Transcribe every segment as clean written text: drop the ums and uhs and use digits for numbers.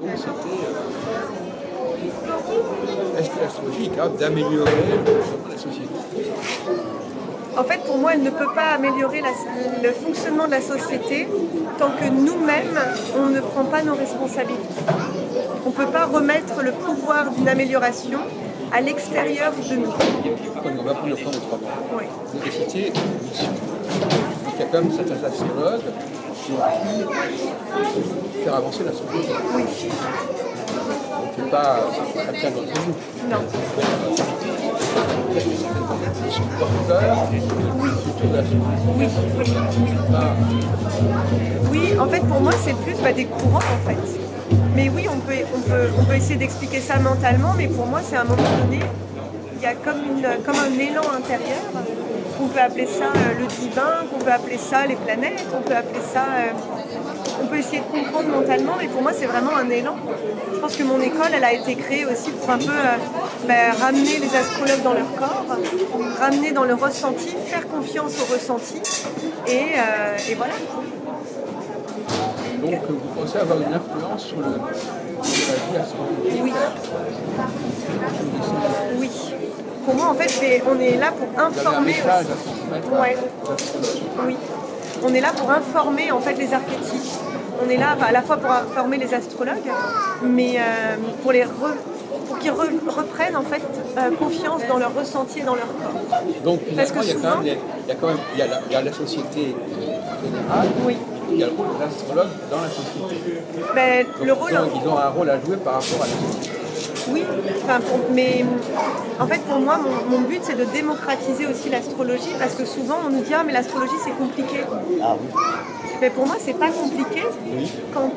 Donc c'était est-ce que l'astrologie est capable d'améliorer la société? En fait, pour moi, elle ne peut pas améliorer le fonctionnement de la société tant que nous-mêmes, on ne prend pas nos responsabilités. On ne peut pas remettre le pouvoir d'une amélioration à l'extérieur de nous. On va prendre le point de 3 points. Oui. Vous avez cité une mission. Il y a quand même certains astrologues qui ont pu faire avancer la société. Oui. On ne peut pas chacun d'entre nous. Non. Ils sont porteurs de la société. Oui, en fait, pour moi, c'est plus des courants, en fait. Mais oui, on peut essayer d'expliquer ça mentalement, mais pour moi, c'est à un moment donné, il y a comme un élan intérieur. On peut appeler ça le divin, on peut appeler ça les planètes, on peut appeler ça... on peut essayer de comprendre mentalement, mais pour moi, c'est vraiment un élan. Je pense que mon école, elle a été créée aussi pour un peu ramener les astrologues dans leur corps, ramener dans le ressenti, faire confiance au ressenti, et voilà. Donc, vous pensez avoir une influence sur la vie astrologique? Oui. Oui. Pour moi, en fait, on est là pour informer. Vous avez un message à transmettre. Ouais. Oui. On est là pour informer en fait les archétypes. On est là à la fois pour informer les astrologues, mais pour qu'ils reprennent en fait confiance dans leur ressenti et dans leur corps. Donc, parce que il souvent, y a la société générale. Oui. Il y a le rôle de l'astrologue dans la société. Ben, Donc, le rôle, ils ont un rôle à jouer par rapport à la société. oui, mais en fait pour moi mon but c'est de démocratiser aussi l'astrologie parce que souvent on nous dit mais l'astrologie c'est compliqué. Ah oui. Mais pour moi c'est pas compliqué quand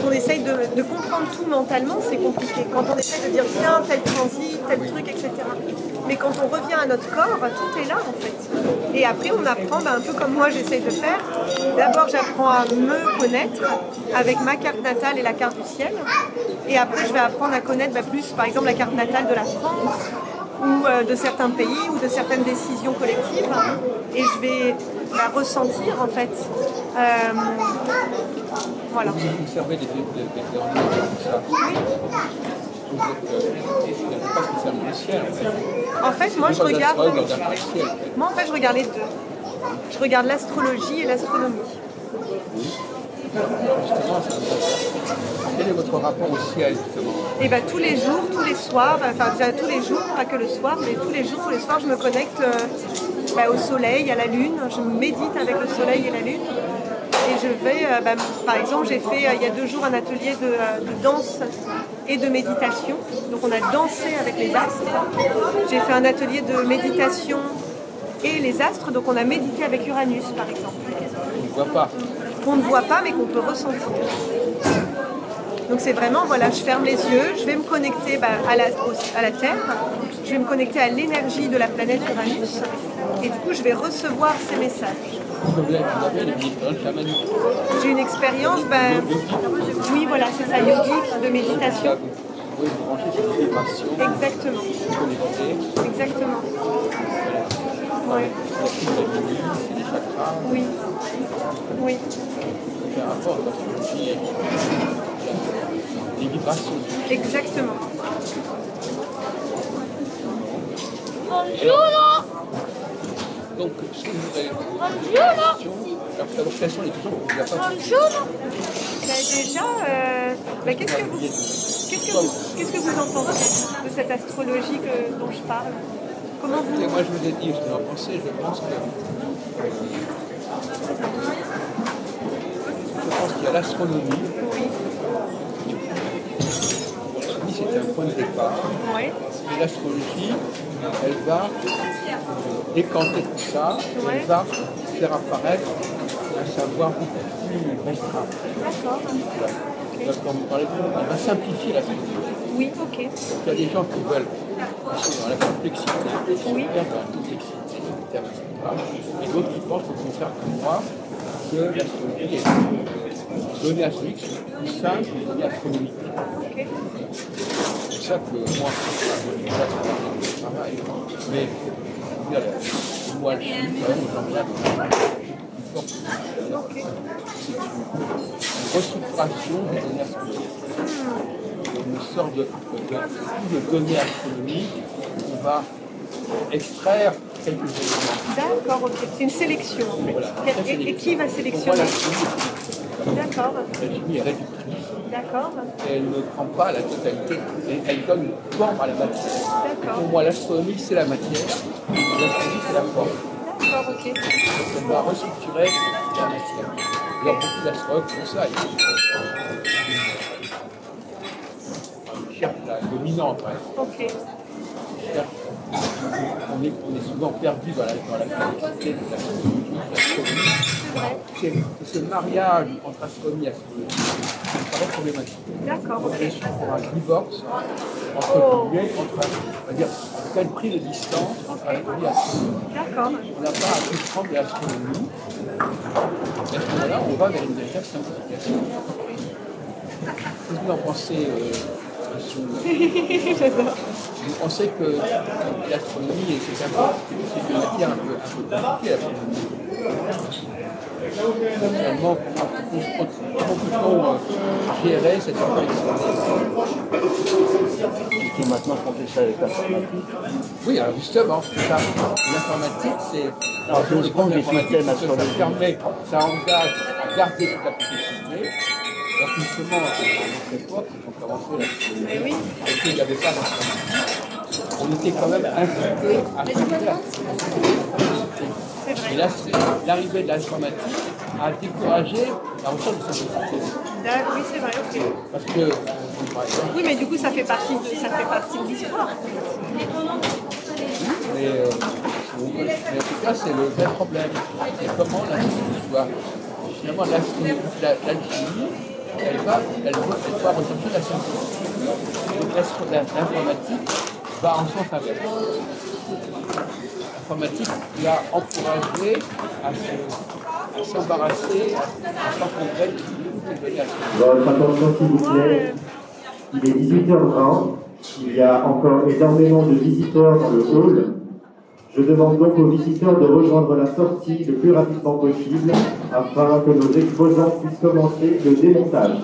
on essaye de comprendre tout mentalement c'est compliqué. Quand on essaye de dire tiens tel transit, tel truc, etc. Mais quand on revient à notre corps, tout est là en fait. Et après on apprend un peu comme moi j'essaye de faire. D'abord j'apprends à me connaître avec ma carte natale et la carte du ciel. Et après, je vais apprendre à connaître plus, par exemple, la carte natale de la France ou de certains pays ou de certaines décisions collectives. Et je vais ressentir, en fait. Voilà. Vous observez des ordinateurs comme ça. Oui. Vous n'avez pas spécialement le ciel, en fait. En fait, moi, je regarde... Ciel, Moi, en fait, je regarde les deux. Je regarde l'astrologie et l'astronomie. Justement, quel est votre rapport au ciel, justement? Et tous les jours, tous les soirs, enfin déjà tous les jours, pas que le soir, mais tous les jours, tous les soirs, je me connecte au soleil, à la lune, je médite avec le soleil et la lune. Et je vais, par exemple, j'ai fait il y a 2 jours un atelier de danse et de méditation. Donc on a dansé avec les astres. J'ai fait un atelier de méditation et les astres, donc on a médité avec Uranus, par exemple. On ne voit pas. Qu'on ne voit pas mais qu'on peut ressentir. Donc c'est vraiment, voilà, je ferme les yeux, je vais me connecter à la Terre, je vais me connecter à l'énergie de la planète Uranus et du coup je vais recevoir ces messages. Vous avez une expérience chamanique. J'ai une expérience, oui voilà, c'est ça, yogique, de méditation. Vous pouvez vous brancher sur les vibrations. Exactement. Connecter. Exactement. Ouais. C'est des chakras. Oui. Oui. Il y a un rapport à l'astrologie et les vibrations. Exactement. Bonjour. Donc, ce que vous avez alors, quelles sont les questions que vous avez pas Bonjour. Déjà, qu'est-ce que vous en pensez de cette astrologie dont je parle? Comment vous... Moi, je vous ai dit ce que j'en pensais. Je pense qu'il y a l'astronomie. Oui. L'astronomie, c'est un point de départ. Oui. Et l'astrologie, elle va décanter tout ça. Ouais. Elle va faire apparaître un savoir beaucoup plus restreint. D'accord. Voilà. Okay. Donc, quand vous parlez de ça, elle va simplifier l'astrologie. Oui, ok. Donc, il y a des gens qui veulent dans la complexité, Oui. dans la complexité, etc. Et d'autres qui pensent au contraire que moi, que l'astrologie est donnée astrologique, c'est plus simple que donnée astronomique. Ok. C'est pour ça que moi, je travaille. Mais moi, je suis quand même, j'en viens forte. Ok. C'est une restructuration des données astronomiques. Une sorte de données astronomiques on va extraire quelques éléments. D'accord, ok. C'est une sélection en fait. Voilà. Et qui va Pour moi, sélectionner? l'astronomie D'accord, est réductrice. d'accord, Et elle ne prend pas la totalité, elle donne une forme à la matière. d'accord. Pour moi, l'astronomie, c'est la matière, l'astronomie, c'est la forme. D'accord, ok. Donc, on va restructurer la matière. Il y a beaucoup d'astronautes comme ça. Ils cherchent la dominante. Ouais. Ok. On est souvent perdu dans la complexité de l'astronomie. C'est vrai. C'est ce mariage entre astronomie et astrologie qui me paraît problématique. D'accord, On ok. est sur un divorce entre on va dire, à quel prix de distance entre astronomie et astronomie. D'accord. On n'a pas à comprendre l'astronomie. Et à ce moment-là, on va vers une véritable simplification. Qu'est-ce que vous en pensez J'adore. Vous pensez que l'astronomie, c'est une matière un peu compliquée, l'astronomie. Finalement, comment peut-on gérer cette complexité? Et maintenant qu'on fait ça avec l'informatique. Oui, alors justement, l'informatique, c'est. Alors, je prends des systèmes astrologiques. Ça engage à garder toute la complexité. Alors justement, à notre époque, quand on commençait l'astronomie, Mais oui. et qu'il n'y avait pas d'informatique, on était quand même incité à faire la complexité. C'est vrai. Et là, l'arrivée de l'informatique a découragé la recherche de simplicité. Oui, c'est vrai, ok. Parce que, par exemple, Oui, mais du coup, ça fait partie de l'histoire. mais en tout cas, c'est le vrai problème. C'est comment l'astronomie finalement, l'alchimie, elle va rechercher la simplicité. Donc l'informatique va en sens inverse. L'informatique l'a encouragé à s'embarrasser, à s'encombrer de données astronomiques. Votre attention s'il vous plaît, il est 18h20, il y a encore énormément de visiteurs dans le hall. Je demande donc aux visiteurs de rejoindre la sortie le plus rapidement possible afin que nos exposants puissent commencer le démontage.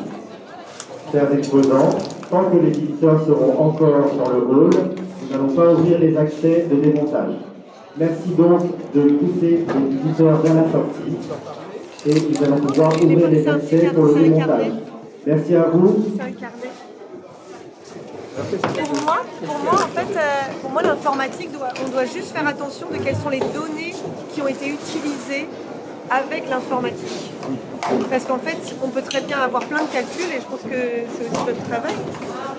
Chers exposants, tant que les visiteurs seront encore dans le hall, nous n'allons pas ouvrir les accès de démontage. Merci donc de pousser les visiteurs vers la sortie et nous allons pouvoir ouvrir les accès pour le démontage. Merci à vous. C'est un carnet. Pour moi, l'informatique, on doit juste faire attention de quelles sont les données qui ont été utilisées avec l'informatique. Parce qu'en fait, on peut très bien avoir plein de calculs, et je pense que c'est aussi notre travail.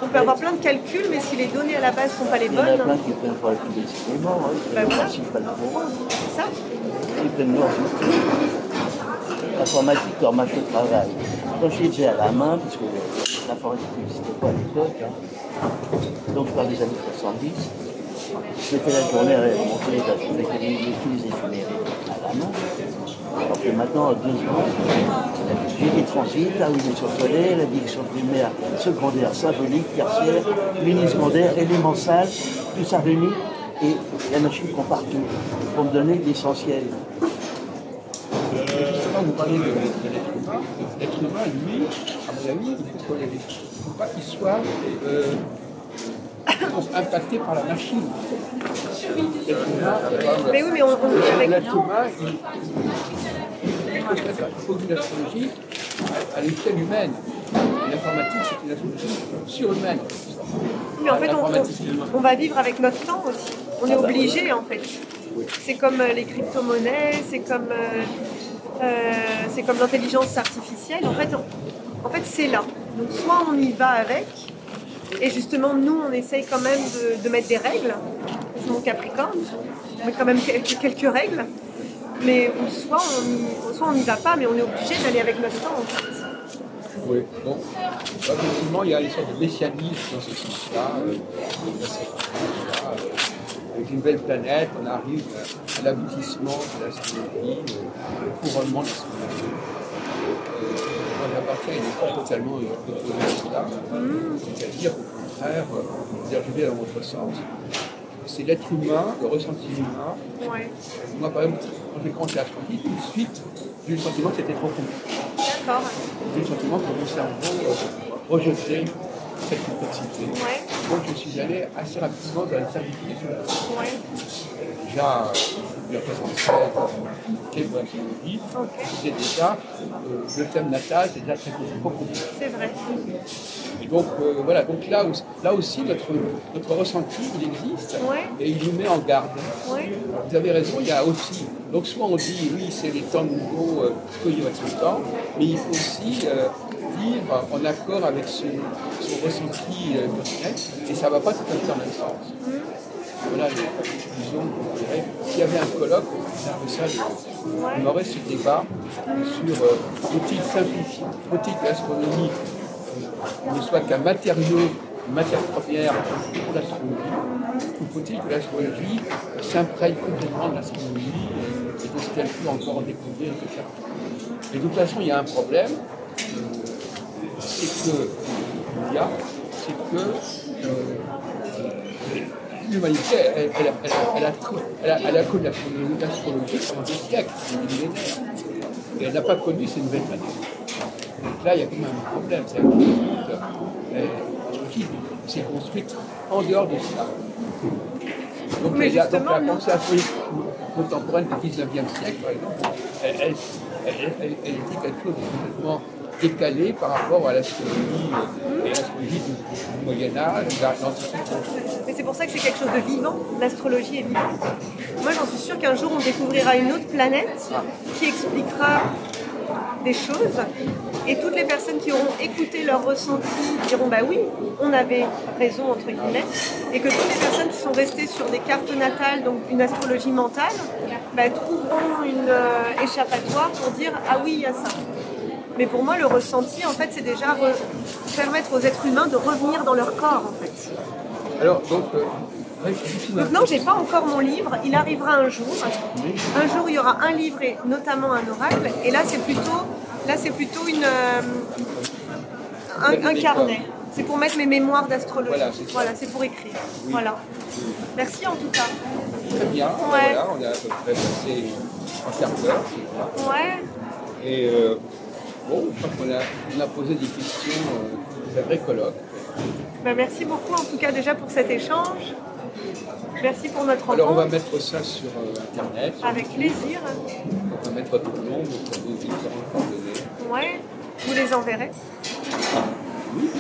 On peut avoir plein de calculs, mais si les données à la base ne sont pas les Il y en bonnes, a plein qui prennent pour tous les éléments, Bah voilà. principalement. c'est ça. Ils prennent leurs outils. L'informatique leur marche au travail. Quand je faisais à la main, puisque l'informatique n'existait pas à l'époque, donc je parle des années 70, je mettais la journée à monter tous les éphémérides à la main. Alors que maintenant, en 2 secondes, j'ai des transits, là où il est sur le collet, la direction primaire, secondaire, symbolique, tertiaire, mini-secondaire, élémentaire, tout ça réuni, et la machine compare tout pour me donner l'essentiel. Justement, vous parlez de l'être humain. L'être humain, lui, à mon avis, il faut pas qu'il soit impacté par la machine. L'être humain, Mais oui, mais on vit avec. l'être humain, il faut une astrologie à l'échelle humaine. L'informatique, c'est une astrologie surhumaine. Mais en fait, on va vivre avec notre temps aussi. On est obligé, en fait. C'est comme les crypto-monnaies, c'est comme l'intelligence artificielle. En fait, c'est là. Donc, soit on y va avec, et justement, nous, on essaye quand même de mettre des règles. C'est mon Capricorne. On met quand même quelques règles. Mais soit on n'y va pas, mais on est obligé d'aller avec notre temps, en fait. Oui, bon. Effectivement, il y a une sorte de messianisme dans ce sens-là. Avec une belle planète, on arrive à l'aboutissement de l'astronomie, au couronnement de l'astronomie. Moi, j'appartiens à une époque totalement opposée à cela. C'est-à-dire, au contraire, je vais dans votre sens. c'est l'être humain, le ressenti humain. Ouais. Moi, par exemple, quand j'ai commencé l'astrologie, tout de suite, j'ai eu le sentiment que c'était trop compliqué. D'accord. J'ai eu le sentiment que mon cerveau rejetait cette complexité. Ouais. Donc je suis allé assez rapidement dans la simplification. Ouais. Déjà, le 67, pour l'astrologie, c'est déjà, le thème natal, c'est déjà très compliqué. C'est vrai. Et donc, voilà, donc là aussi, notre ressenti, il existe, Ouais. et il nous met en garde. Ouais. Vous avez raison, il y a aussi, donc soit on dit, oui, c'est les temps nouveaux, qu'il y aura tout le temps, mais il faut aussi vivre en accord avec son ressenti personnel, et ça ne va pas tout à fait dans le même sens. Voilà les conclusions qu'on dirait. S'il y avait un colloque, c'est un peu ça, on aurait ce débat sur faut-il simplifier, faut-il que l'astronomie ne soit qu'un matériau, une matière première pour l'astrologie, ou faut-il que l'astrologie s'imprègne complètement de l'astronomie et de ce qu'elle peut encore découvrir, etc. Et de toute façon, il y a un problème, c'est que l'humanité, elle a connu l'astrologie pendant des siècles, des millénaires, et elle n'a pas connu ces nouvelles manières. Donc là, il y a quand même un problème, c'est que l'astrologie s'est construite en dehors de ça. Donc, Mais donc justement, la pensée astrologique contemporaine du 19e siècle, par exemple, elle dit quelque chose de complètement décalé par rapport à l'astrologie et l'astrologie du Moyen-Âge, de l'Antiquité. Mais c'est pour ça que c'est quelque chose de vivant, l'astrologie est vivante. Moi j'en suis sûre qu'un jour on découvrira une autre planète qui expliquera des choses et toutes les personnes qui auront écouté leur ressenti diront bah oui, on avait raison entre guillemets, et que toutes les personnes qui sont restées sur des cartes natales, donc une astrologie mentale, bah, trouveront une échappatoire pour dire ah oui il y a ça. Mais pour moi, le ressenti, en fait, c'est déjà permettre aux êtres humains de revenir dans leur corps, en fait. Alors, donc non, j'ai pas encore mon livre. Il arrivera un jour. Un jour, il y aura un livre et notamment un oracle. Et là, c'est plutôt un carnet. C'est pour mettre mes mémoires d'astrologie. Voilà, c'est pour écrire. Oui. Voilà. Merci en tout cas. Très bien. Ouais. Voilà, on a à peu près passé un quart d'heure. Ouais. Et bon, je crois qu'on a posé des questions, c'est un vrai colloque. Ben, merci beaucoup en tout cas déjà pour cet échange. Merci pour notre rencontre. Alors on va mettre ça sur Internet. Avec plaisir. On va mettre votre nom, vos différentes coordonnées. Ouais, vous les enverrez. Oui,